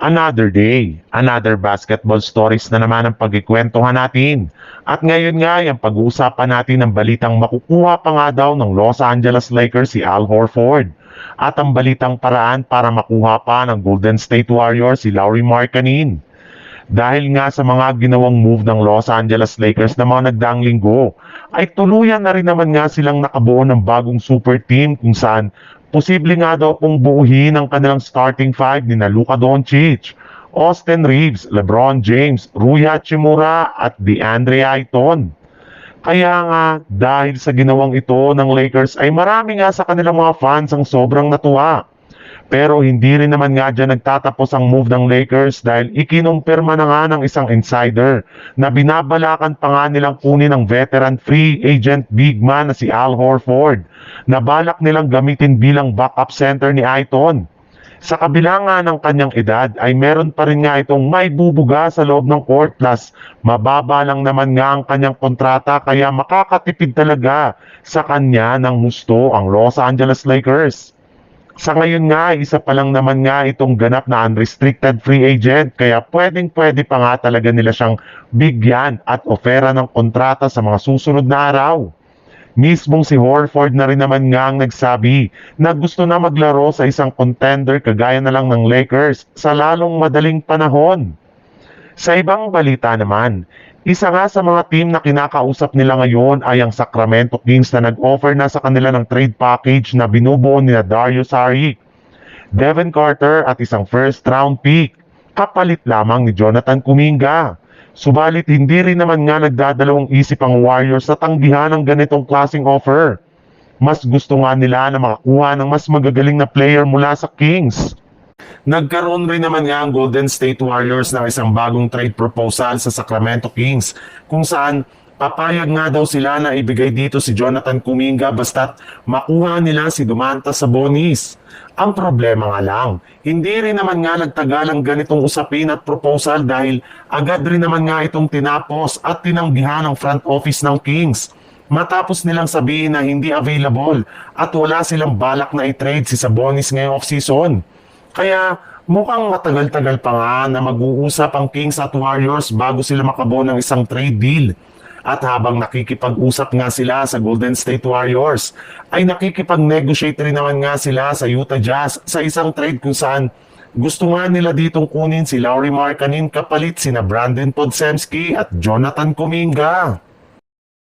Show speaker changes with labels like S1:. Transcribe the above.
S1: Another day, another basketball stories na naman ang pagkikwentuhan natin. At ngayon nga, yung pag-uusapan natin ang balitang makukuha pa nga daw ng Los Angeles Lakers si Al Horford. At ang balitang paraan para makuha pa ng Golden State Warriors si Lauri Markkanen. Dahil nga sa mga ginawang move ng Los Angeles Lakers na mga nagdaang linggo, ay tuluyan na rin naman nga silang nakabuo ng bagong super team kung saan posible nga daw pong buuhin ang kanilang starting five ni Luka Doncic, Austin Reeves, LeBron James, Rui Hachimura at DeAndre Ayton. Kaya nga, dahil sa ginawang ito ng Lakers ay marami nga sa kanilang mga fans ang sobrang natuwa. Pero hindi rin naman nga dyan nagtatapos ang move ng Lakers dahil ikinumpirma na nga ng isang insider na binabalakan pa nga nilang kunin ang veteran free agent big man na si Al Horford na balak nilang gamitin bilang backup center ni Ayton. Sa kabila nga ng kanyang edad ay meron pa rin nga itong may bubuga sa loob ng court plus mababa lang naman nga ang kanyang kontrata kaya makakatipid talaga sa kanya ng husto ang Los Angeles Lakers. Sa ngayon nga, isa pa lang naman nga itong ganap na unrestricted free agent kaya pwedeng-pwede pa nga talaga nila siyang bigyan at ofera ng kontrata sa mga susunod na araw. Mismong si Horford na rin naman nga ang nagsabi na gusto na maglaro sa isang contender kagaya na lang ng Lakers sa lalong madaling panahon. Sa ibang balita naman, isa nga sa mga team na kinakausap nila ngayon ay ang Sacramento Kings na nag-offer na sa kanila ng trade package na binubuo ni Dario Saric, Devin Carter at isang first round pick, kapalit lamang ni Jonathan Kuminga. Subalit hindi rin naman nga nagdadalawang isip ang Warriors sa tanggihan ng ganitong klaseng offer. Mas gusto nga nila na makakuha ng mas magagaling na player mula sa Kings. Nagkaroon rin naman nga ang Golden State Warriors ng isang bagong trade proposal sa Sacramento Kings kung saan papayag nga daw sila na ibigay dito si Jonathan Kuminga basta't makuha nila si Domantas Sabonis. Ang problema nga lang, hindi rin naman nga nagtagal ang ganitong usapin at proposal dahil agad rin naman nga itong tinapos at tinanggihan ng front office ng Kings. Matapos nilang sabihin na hindi available at wala silang balak na i-trade si Sabonis ngayong off-season. Kaya mukhang matagal-tagal pa nga na mag-uusap ang Kings at Warriors bago sila makabuo ng isang trade deal. At habang nakikipag-usap nga sila sa Golden State Warriors, ay nakikipag-negotiate rin naman nga sila sa Utah Jazz sa isang trade kung saan gusto nga nila ditong kunin si Lauri Markkanen kapalit sina Brandon Podziemski at Jonathan Kuminga.